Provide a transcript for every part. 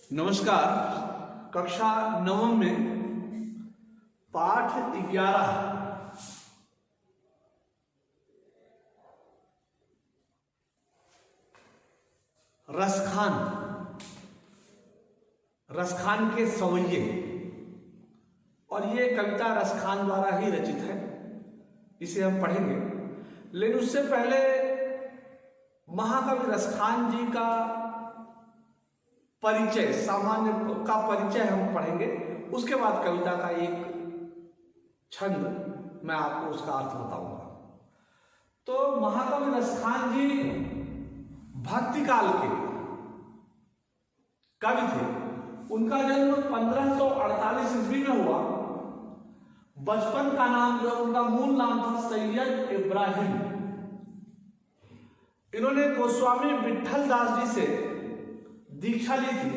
नमस्कार। कक्षा नवम में पाठ 11 रसखान के सवैये, और ये कविता रसखान द्वारा ही रचित है। इसे हम पढ़ेंगे, लेकिन उससे पहले महाकवि रसखान जी का परिचय, सामान्य का परिचय हम पढ़ेंगे। उसके बाद कविता का एक छंद मैं आपको उसका अर्थ बताऊंगा। तो महाकवि रसखान जी भक्ति काल के कवि थे। उनका जन्म 1548 ईस्वी में हुआ। बचपन का नाम जो उनका मूल नाम था सैयद इब्राहिम। इन्होंने गोस्वामी विठल दास जी से दीक्षा ली थी।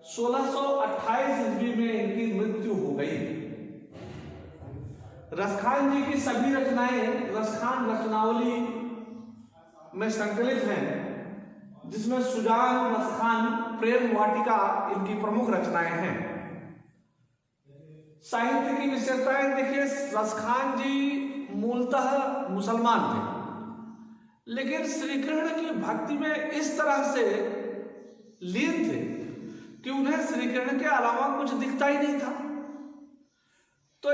1628 ईस्वी में इनकी मृत्यु हो गई। रसखान जी की सभी रचनाएं रसखान रचनावली में संकलित हैं, जिसमें सुजान, रसखान, प्रेम वाटिका इनकी प्रमुख रचनाएं हैं। साहित्य की विशेषताएं देखिए, रसखान जी मूलतः मुसलमान थे, लेकिन श्री कृष्ण की भक्ति में इस तरह से लीन थे कि उन्हें श्री कृष्ण के अलावा कुछ दिखता ही नहीं था। तो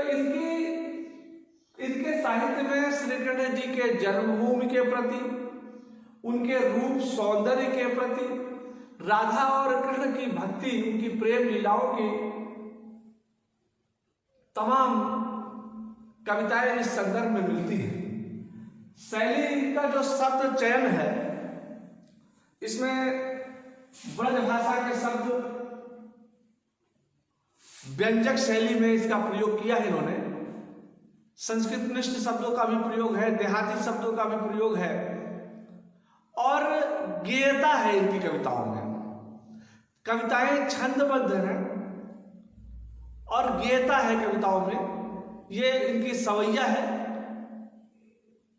इनके साहित्य में श्री कृष्ण जी के जन्मभूमि के प्रति, उनके रूप सौंदर्य के प्रति, राधा और कृष्ण की भक्ति, उनकी प्रेम लीलाओं की तमाम कविताएं इस संदर्भ में मिलती हैं। शैली का जो शब्द चयन है, इसमें ब्रज भाषा के शब्द व्यंजक शैली में इसका प्रयोग किया है इन्होंने। संस्कृत निष्ठ शब्दों का भी प्रयोग है, देहाती शब्दों का भी प्रयोग है, और गेयता है इनकी कविताओं में। कविताएं छंदबद्ध हैं और गेयता है कविताओं में। ये इनकी सवैया है।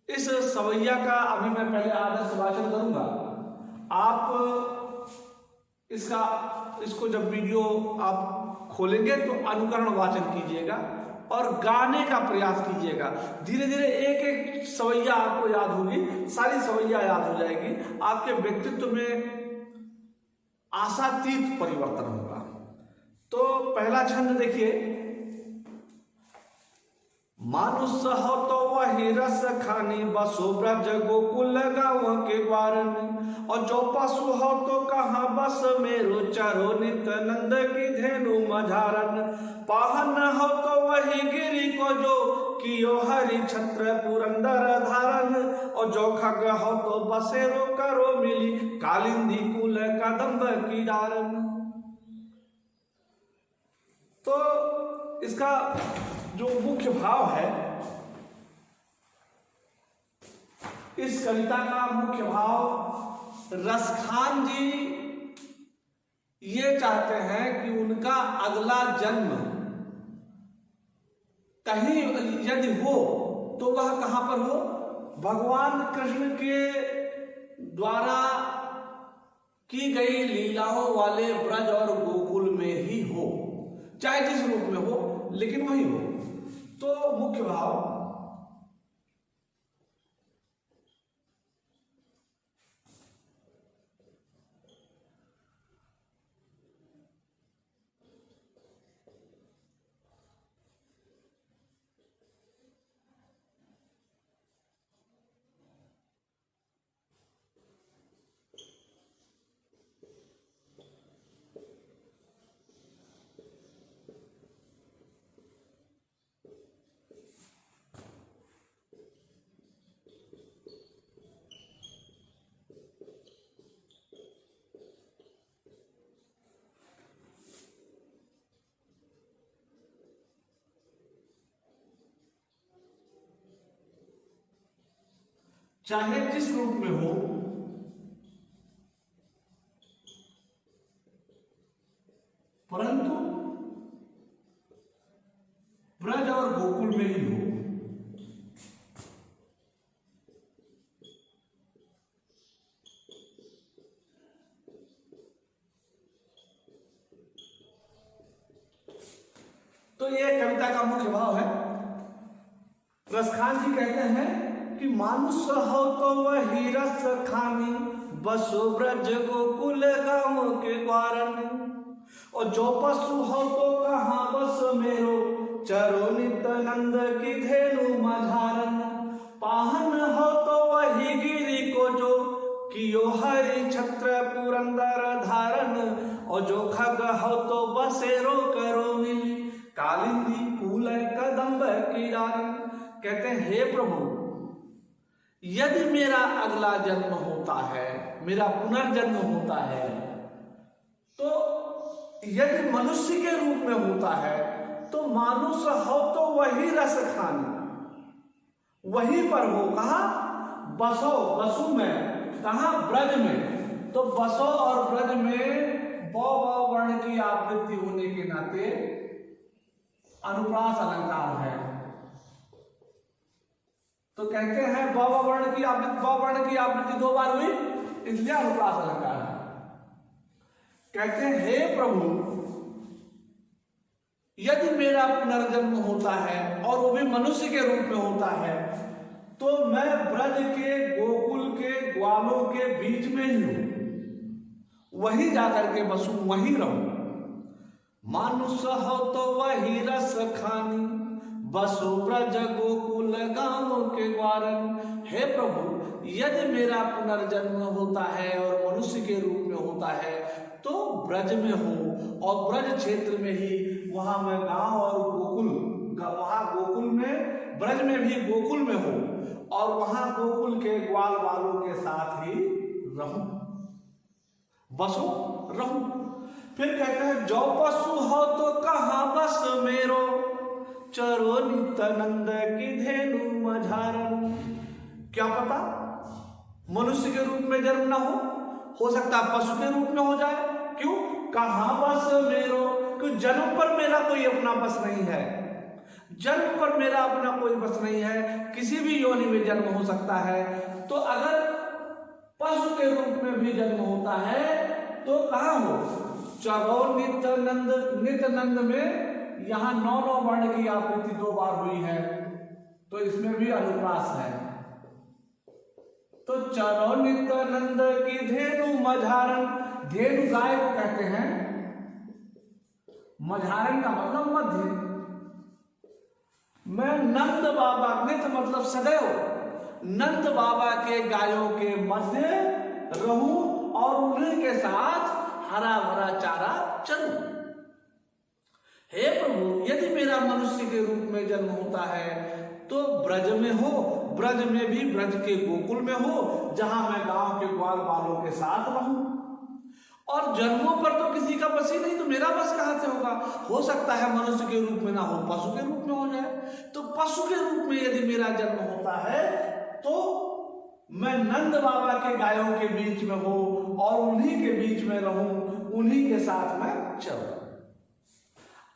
इस सवैया का अभी मैं पहले आदर्श वाचन करूंगा। आप इसको जब वीडियो आप खोलेंगे तो अनुकरण वाचन कीजिएगा और गाने का प्रयास कीजिएगा। धीरे धीरे एक एक सवैया आपको याद होगी, सारी सवैया याद हो जाएगी। आपके व्यक्तित्व में आशातीत परिवर्तन होगा। तो पहला छंद देखिए। मानुष हो तो वही रस खानी, बसो ब्रज गोकुल गाँव के ग्वारन। और जो पशु हो तो कहाँ बस मेरो, चरो नित नंद की धेनु मझारन। पाहन हो तो वही गिरी को जो, कियो हरि छत्र पुरंदर धारन। और जो खग हो तो बसेरो करो मिली, कालिंदी कुल कदम्ब की डारन। तो इसका जो मुख्य भाव है, इस कविता का मुख्य भाव, रसखान जी ये चाहते हैं कि उनका अगला जन्म कहीं यदि हो तो वह कहां पर हो? भगवान कृष्ण के द्वारा की गई लीलाओं वाले ब्रज और गोकुल में ही हो, चाहे जिस रूप में हो, लेकिन वही हो। तो मुख्य भाव, चाहे जिस रूप में हो, परंतु ब्रज और गोकुल में ही हो। तो ये कविता का मुख्य भाव है। रसखान जी कहते हैं कि मानुष हो तो वही रस खानी, बसो ब्रज गोकुल गाँव के ग्वारन। और जो पशु हो तो कहाँ बस मेरो, चरो नित नंद की धेनु मझारन। पाहन हो तो वही गिरी को जो, कियो हरि छत्र पुरंदर धारन। और जो खग हो तो बसेरो करो मिली, कालिंदी कूल कदम्ब किरारन। कहते हैं हे प्रभु, यदि मेरा अगला जन्म होता है, मेरा पुनर्जन्म होता है, तो यदि मनुष्य के रूप में होता है तो मानुष हो तो वही रस खानी, वहीं पर हो। कहा बसो, बसु में, कहा ब्रज में। तो बसो और ब्रज में ब वर्ण की आवृत्ति होने के नाते अनुप्रास अलंकार है। तो कहते हैं ब वर्ण की आवृत्ति 2 बार हुई, इसलिए अनुप्रास अलंकार है। कहते हैं हे प्रभु, यदि मेरा पुनर्जन्म होता है और वो भी मनुष्य के रूप में होता है, तो मैं ब्रज के गोकुल के ग्वालों के बीच में ही हूं, वही जाकर के बसू, वही रहूं। मानुष हो तो वही रस खानी, बसो ब्रज गोकुल गाँव के ग्वारन। हे प्रभु, यदि मेरा पुनर्जन्म होता है और मनुष्य के रूप में होता है तो ब्रज में हो, और ब्रज क्षेत्र में ही, वहां मैं गांव और गोकुल, वहां गोकुल में, ब्रज में भी गोकुल में हो, और वहां गोकुल के ग्वाल बालों के साथ ही रहूं, बसो रहूं। फिर कहते हैं जो पशु हो तो कहाँ बस मेरो, चरो नित नंद की धेनु मझारन। क्या पता मनुष्य के रूप में जन्म ना हो सकता है पशु के रूप में हो जाए। क्यों? कहाँ बस मेरो, क्यों जन्म पर मेरा कोई अपना बस नहीं है, जन्म पर मेरा अपना कोई बस नहीं है, किसी भी योनि में जन्म हो सकता है। तो अगर पशु के रूप में भी जन्म होता है तो कहाँ हो? चरो नित नंद, नित नंद में यहाँ 9 वर्ण की आवृत्ति 2 बार हुई है, तो इसमें भी अनुप्रास है। तो चरो नित नंद की धेनु मझारन, धेनु गाय को कहते हैं, मझारन का मतलब मध्य। मैं नंद बाबा, नित मतलब सदैव, नंद बाबा के गायों के मध्य रहूं और उन्हीं के साथ हरा भरा चारा चरूं। हे प्रभु, यदि मेरा मनुष्य के रूप में जन्म होता है तो ब्रज में हो, ब्रज में भी ब्रज के गोकुल में हो, जहां मैं गांव के ग्वाल बालों के साथ रहूं। और जन्मों पर तो किसी का बस ही नहीं, तो मेरा बस कहां से होगा? हो सकता है मनुष्य के रूप में ना हो, पशु के रूप में हो जाए। तो पशु के रूप में यदि मेरा जन्म होता है तो मैं नंद बाबा के गायों के बीच में हो और उन्हीं के बीच में रहूं, उन्हीं के साथ मैं चलूं।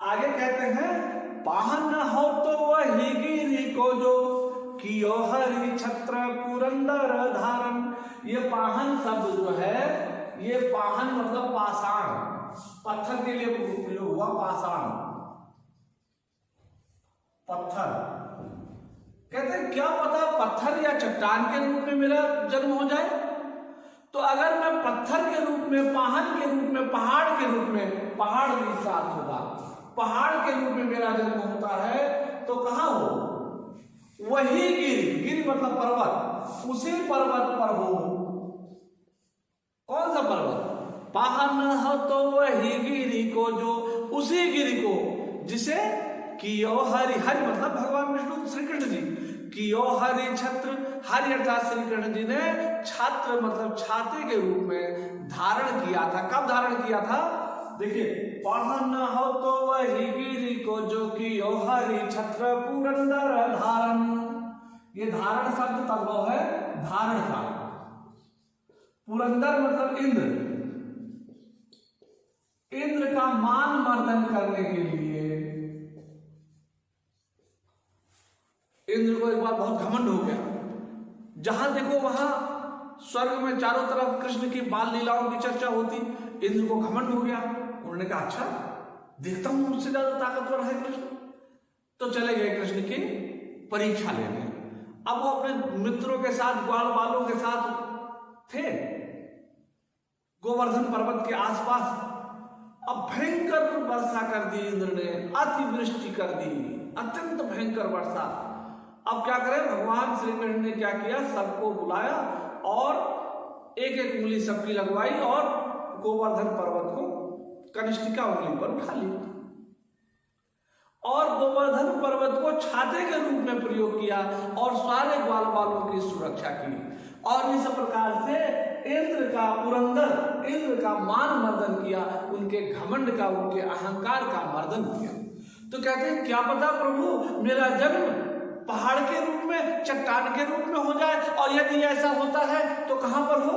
आगे कहते हैं पाहन हो तो वही गिरी को जो, कियो हरि छत्र पुरंदर धारन। ये पाहन शब्द जो है, ये पाहन मतलब पाषाण, पत्थर के लिए प्रयोग हुआ, पाषाण पत्थर। कहते हैं क्या पता पत्थर या चट्टान के रूप में मेरा जन्म हो जाए। तो अगर मैं पत्थर के रूप में, पाहन के रूप में, पहाड़ के रूप में, पहाड़ भी साथ होगा, पहाड़ के रूप में मेरा जन्म होता है तो कहां हो? वही गिरी, गिरी मतलब पर्वत, उसी पर्वत पर हो। कौन सा पर्वत? पाहन हो तो वही गिरी को जो, उसी गिरी को जिसे कियो हरि, हरि मतलब भगवान विष्णु श्री कृष्ण जी, कियो हरि छत्र, हरि अर्थात श्री कृष्ण जी ने छत्र मतलब छाते के रूप में धारण किया था। कब धारण किया था? देखिए, पाहन हो तो वही गिरी को जो कियो हरि छत्र पुरंदर धारण। ये धारण शब्द तद्भव है धारण का। पुरंदर मतलब इंद्र, इंद्र का मान मर्दन करने के लिए। इंद्र को एक बार बहुत घमंड हो गया, जहां देखो वहां स्वर्ग में चारों तरफ कृष्ण की बाल लीलाओं की चर्चा होती। इंद्र को घमंड हो गया, उन्होंने कहा अच्छा देखता हूं मुझसे ज्यादा ताकतवर है कृष्ण। तो चले गए कृष्ण की परीक्षा लेने। अब वो अपने मित्रों के साथ, ग्वाल बालों के साथ थे गोवर्धन पर्वत के आसपास। अब भयंकर वर्षा कर दी इंद्र ने, अतिवृष्टि कर दी, अत्यंत भयंकर वर्षा। अब क्या करें, भगवान श्री कृष्ण ने क्या किया, सबको बुलाया और एक एक उंगली सबकी लगवाई और गोवर्धन पर्वत को कनिष्ठिका उंगली पर उठा लिया और गोवर्धन पर्वत को छाते के रूप में प्रयोग किया और सारे ग्वाल बालों की सुरक्षा की। और इस प्रकार से इंद्र का पुरंदर, इंद्र का मान मर्दन किया, उनके घमंड का, उनके अहंकार का मर्दन किया। तो कहते हैं क्या पता प्रभु मेरा जन्म पहाड़ के रूप में, चट्टान के रूप में हो जाए, और यदि ऐसा होता है तो कहां पर हो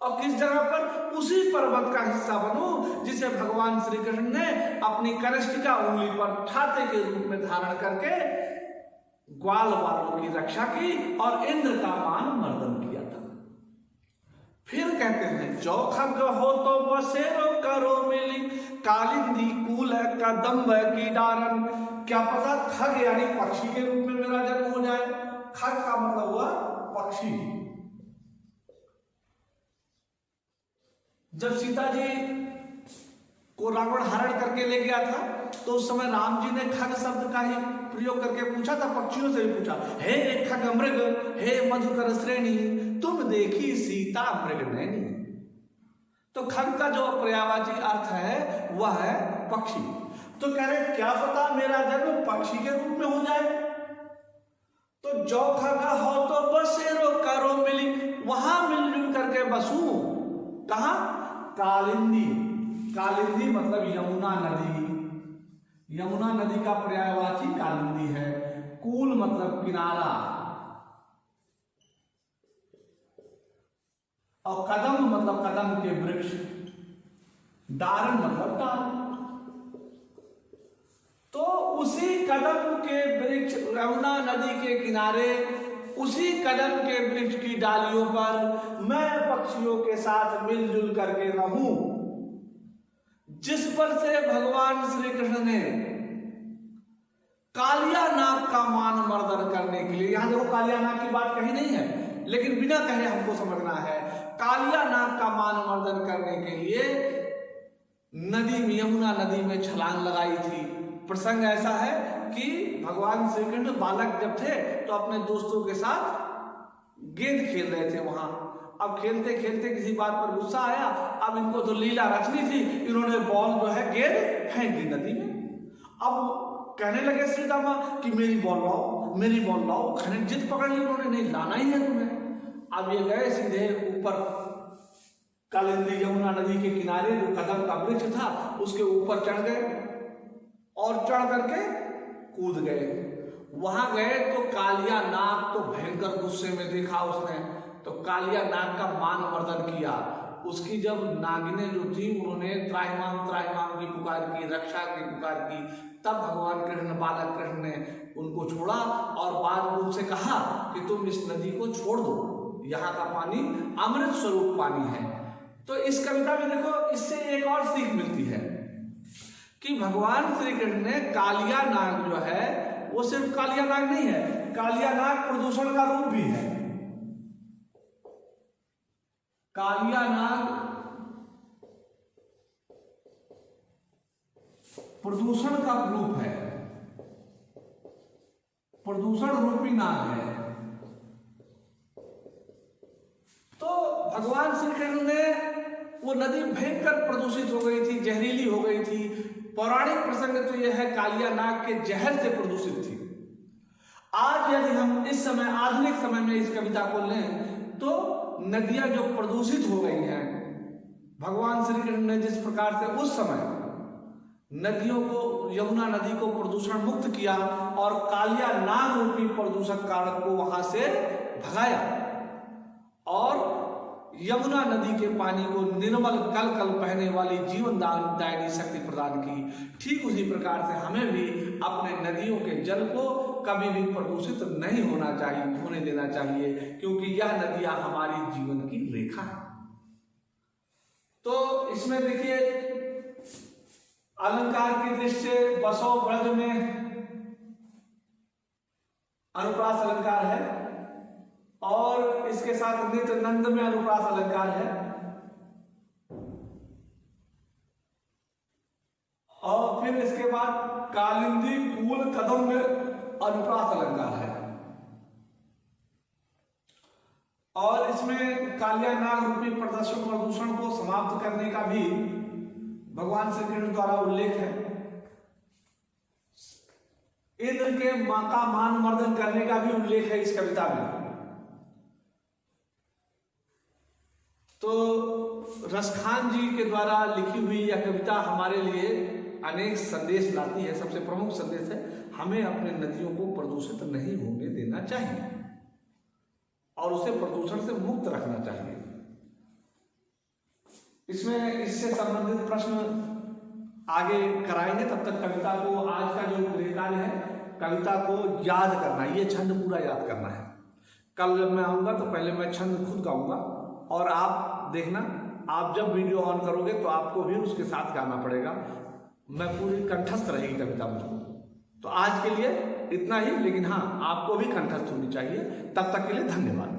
और किस जगह पर, उसी पर्वत का हिस्सा बनूं जिसे भगवान श्री कृष्ण ने अपनी कनिष्ठिका उंगली पर छाते के रूप में धारण करके ग्वाल बालों की रक्षा की और इंद्र का मान मर्दन किया था। फिर कहते हैं जो खग हो तो बसेरो करो मिली, कालिंदी कूल कदम्ब की डारन। क्या पता खग यानी पक्षी के रूप में मेरा जन्म हो जाए। खग का मतलब हुआ पक्षी। जब सीता जी को रावण हरण करके ले गया था तो उस समय राम जी ने खग शब्द का ही प्रयोग करके पूछा था, पक्षियों से भी पूछा, हे खग मृग, हे मधुकर श्रेणी, तुम देखी सीता मृग नैनी। तो खग का जो पर्यायवाची अर्थ है वह है पक्षी। तो कह रहे क्या पता मेरा जन्म पक्षी के रूप में हो जाए। तो जो खगा हो तो बसेरो करो मिली, वहां मिलजुल करके बसू। कहा, कालिंदी, कालिंदी मतलब यमुना नदी, यमुना नदी का पर्यायवाची कालिंदी है। कूल मतलब किनारा और कदम मतलब कदम के वृक्ष, दारन मतलब डाल। तो उसी कदम के वृक्ष, यमुना नदी के किनारे, उसी कदम के वृक्ष की डालियों पर मैं पक्षियों के साथ मिलजुल करके रहूं, जिस पर से भगवान श्री कृष्ण ने कालिया नाग का मान मर्दन करने के लिए, यहां देखो कालिया नाग की बात कही नहीं है लेकिन बिना कहे हमको समझना है, कालिया नाग का मान मर्दन करने के लिए नदी में, यमुना नदी में छलांग लगाई थी। प्रसंग ऐसा है कि भगवान श्री कृष्ण बालक जब थे तो अपने दोस्तों के साथ गेंद खेल रहे थे वहां। अब खेलते खेलते किसी बात पर गुस्सा आया, अब इनको तो लीला रचनी थी, इन्होंने बॉल जो है गेंद फेंक दी नदी में। अब कहने लगे श्री दामा कि मेरी बॉल लाओ, मेरी बॉल लाओ। जिद पकड़ ली उन्होंने, नहीं लाना ही है तुम्हें। अब ये गए सीधे ऊपर कालिंदी यमुना नदी के किनारे, जो कदम का वृक्ष था उसके ऊपर चढ़ गए और चढ़ करके कूद गए। वहां गए तो कालिया नाग तो भयंकर गुस्से में देखा उसने, तो कालिया नाग का मान मर्दन किया। उसकी जब नागिनें जो थी उन्होंने त्राहिमाम त्राहिमाम की पुकार की, रक्षा की पुकार की, तब भगवान कृष्ण, बालक कृष्ण ने उनको छोड़ा और बाद में उनसे कहा कि तुम इस नदी को छोड़ दो, यहाँ का पानी अमृत स्वरूप पानी है। तो इस कविता में देखो, इससे एक और सीख मिलती है कि भगवान श्री कृष्ण ने कालिया नाग जो है वो सिर्फ कालिया नाग नहीं है, कालिया नाग प्रदूषण का रूप भी है। कालिया नाग प्रदूषण का रूप है, प्रदूषण रूपी नाग है। तो भगवान श्री कृष्ण ने, वो नदी भयंकर प्रदूषित हो गई थी, जहरीली हो गई थी। पौराणिक प्रसंग तो यह है कालिया नाग के जहर से प्रदूषित थी। आज यदि हम इस समय, आधुनिक समय में इस कविता को लें तो नदियां जो प्रदूषित हो गई हैं, भगवान श्री कृष्ण ने जिस प्रकार से उस समय नदियों को, यमुना नदी को प्रदूषण मुक्त किया और कालिया नाग रूपी प्रदूषक कारक को वहां से भगाया और यमुना नदी के पानी को निर्मल कल कल बहने वाली जीवन दायिनी शक्ति प्रदान की। ठीक उसी प्रकार से हमें भी अपने नदियों के जल को कभी भी प्रदूषित नहीं होने देना चाहिए, क्योंकि यह नदियां हमारी जीवन की रेखा है। तो इसमें देखिए अलंकार की दृष्टि से बसो ब्रज में अनुप्रास अलंकार है, और इसके साथ नित्य नंद में अनुप्रास अलंकार है, और फिर इसके बाद कालिंदी कूल कदम में अनुप्रास अलंकार है। और इसमें कालिया नाग रूपी प्रदूषण को समाप्त करने का भी भगवान श्री कृष्ण द्वारा उल्लेख है। इंद्र के मां का मान मर्दन करने का भी उल्लेख है इस कविता में। तो रसखान जी के द्वारा लिखी हुई यह कविता हमारे लिए अनेक संदेश लाती है। सबसे प्रमुख संदेश है, हमें अपने नदियों को प्रदूषित नहीं होने देना चाहिए और उसे प्रदूषण से मुक्त रखना चाहिए। इसमें इससे संबंधित प्रश्न आगे कराएंगे। तब तक कविता को, आज का जो गृह कार्य है, कविता को याद करना है, ये छंद पूरा याद करना है। कल जब मैं आऊंगा तो पहले मैं छंद खुद गाऊंगा और आप देखना, आप जब वीडियो ऑन करोगे तो आपको भी उसके साथ गाना पड़ेगा। मैं पूरी कंठस्थ रहेगी कविता मुझको। तो आज के लिए इतना ही, लेकिन हाँ, आपको भी कंठस्थ होनी चाहिए। तब तक के लिए धन्यवाद।